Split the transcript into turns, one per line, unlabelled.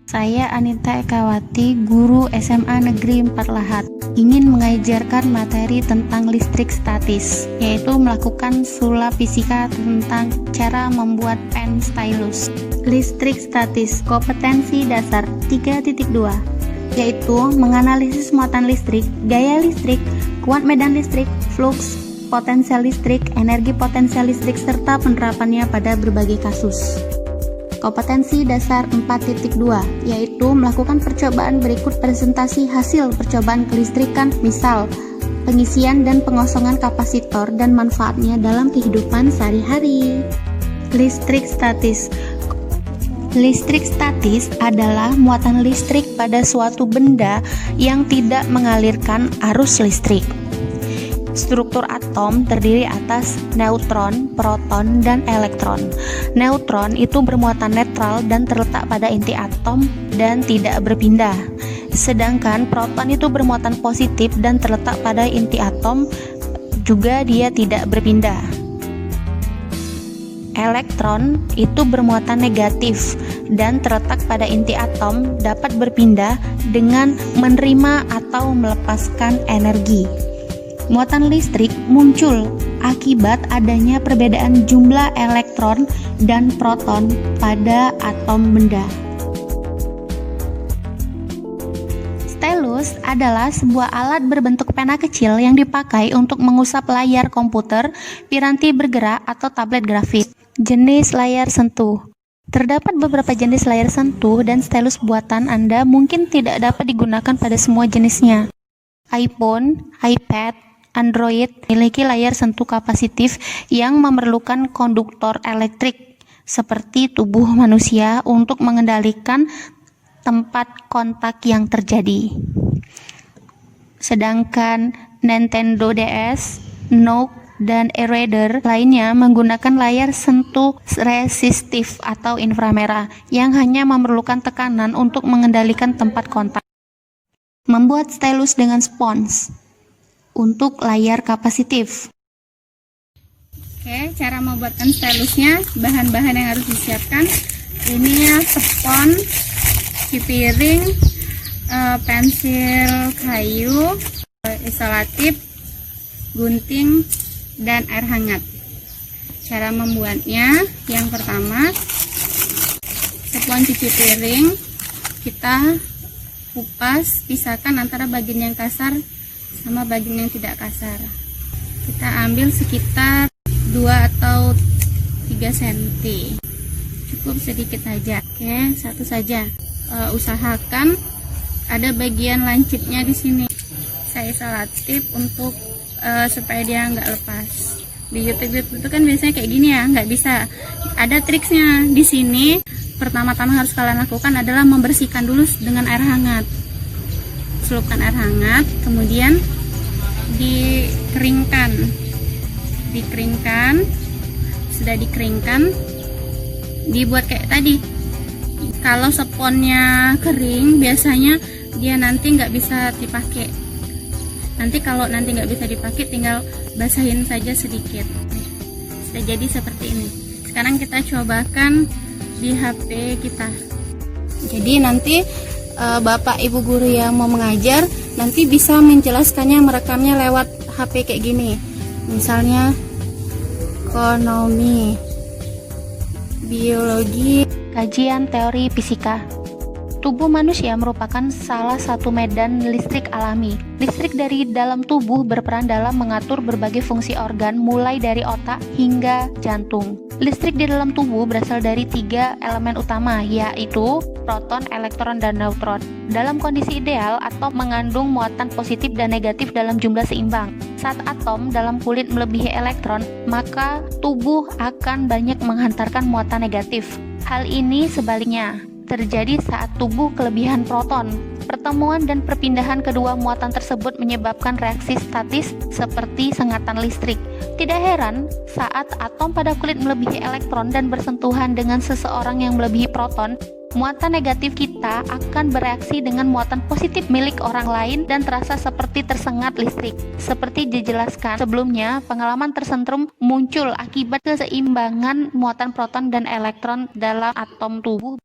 Saya Anita Ekawati, guru SMA Negeri 4 Lahat, ingin mengajarkan materi tentang listrik statis, yaitu melakukan sulap fisika tentang cara membuat pen stylus. Listrik statis, kompetensi dasar 3.2, yaitu menganalisis muatan listrik, gaya listrik, kuat medan listrik, flux, potensial listrik, energi potensial listrik, serta penerapannya pada berbagai kasus. Kompetensi dasar 4.2, yaitu melakukan percobaan berikut presentasi hasil percobaan kelistrikan, misal pengisian dan pengosongan kapasitor dan manfaatnya dalam kehidupan sehari-hari. Listrik statis. Listrik statis adalah muatan listrik pada suatu benda yang tidak mengalirkan arus listrik. Struktur atom terdiri atas neutron, proton, dan elektron. Neutron itu bermuatan netral dan terletak pada inti atom dan tidak berpindah. Sedangkan proton itu bermuatan positif dan terletak pada inti atom, juga dia tidak berpindah. Elektron itu bermuatan negatif dan terletak pada inti atom, dapat berpindah dengan menerima atau melepaskan energi. Muatan listrik muncul akibat adanya perbedaan jumlah elektron dan proton pada atom benda. Stylus adalah sebuah alat berbentuk pena kecil yang dipakai untuk mengusap layar komputer, piranti bergerak, atau tablet grafis. Jenis layar sentuh. Terdapat beberapa jenis layar sentuh dan stylus buatan Anda mungkin tidak dapat digunakan pada semua jenisnya. iPhone, iPad, Android memiliki layar sentuh kapasitif yang memerlukan konduktor elektrik seperti tubuh manusia untuk mengendalikan tempat kontak yang terjadi. Sedangkan Nintendo DS, Nook, dan e-reader lainnya menggunakan layar sentuh resistif atau inframerah yang hanya memerlukan tekanan untuk mengendalikan tempat kontak. Membuat stylus dengan spons untuk layar kapasitif. Oke, cara membuatkan stylusnya, bahan-bahan yang harus disiapkan ini ya, spons, piring, pensil kayu, isolatif, gunting, dan air hangat. Cara membuatnya, yang pertama, spons cuci piring kita kupas, pisahkan antara bagian yang kasar sama bagian yang tidak kasar. Kita ambil sekitar 2 atau 3 cm, cukup sedikit saja. Oke, satu saja. Usahakan ada bagian lancipnya di sini. Saya isolatif untuk supaya dia nggak lepas. Di YouTube itu kan biasanya kayak gini ya, nggak bisa. Ada triksnya di sini. Pertama-tama harus kalian lakukan adalah membersihkan dulu dengan air hangat. Celupkan air hangat, kemudian dikeringkan. Sudah dikeringkan, dibuat kayak tadi. Kalau sponnya kering, biasanya dia nanti nggak bisa dipakai. Nanti kalau nggak bisa dipakai, tinggal basahin saja sedikit. Sudah jadi seperti ini. Sekarang kita cobakan di HP kita. Jadi nanti Bapak Ibu guru yang mau mengajar nanti bisa menjelaskannya, merekamnya lewat HP kayak gini. Misalnya ekonomi, biologi, kajian teori fisika. Tubuh manusia merupakan salah satu medan listrik alami. Listrik dari dalam tubuh berperan dalam mengatur berbagai fungsi organ, mulai dari otak hingga jantung. Listrik di dalam tubuh berasal dari 3 elemen utama, yaitu proton, elektron, dan neutron. Dalam kondisi ideal, atom mengandung muatan positif dan negatif dalam jumlah seimbang. Saat atom dalam kulit melebihi elektron, maka tubuh akan banyak menghantarkan muatan negatif. Hal ini sebaliknya terjadi saat tubuh kelebihan proton. Pertemuan dan perpindahan kedua muatan tersebut menyebabkan reaksi statis seperti sengatan listrik. Tidak heran saat atom pada kulit melebihi elektron dan bersentuhan dengan seseorang yang melebihi proton, muatan negatif kita akan bereaksi dengan muatan positif milik orang lain dan terasa seperti tersengat listrik. Seperti dijelaskan sebelumnya, pengalaman tersentrum muncul akibat keseimbangan muatan proton dan elektron dalam atom tubuh.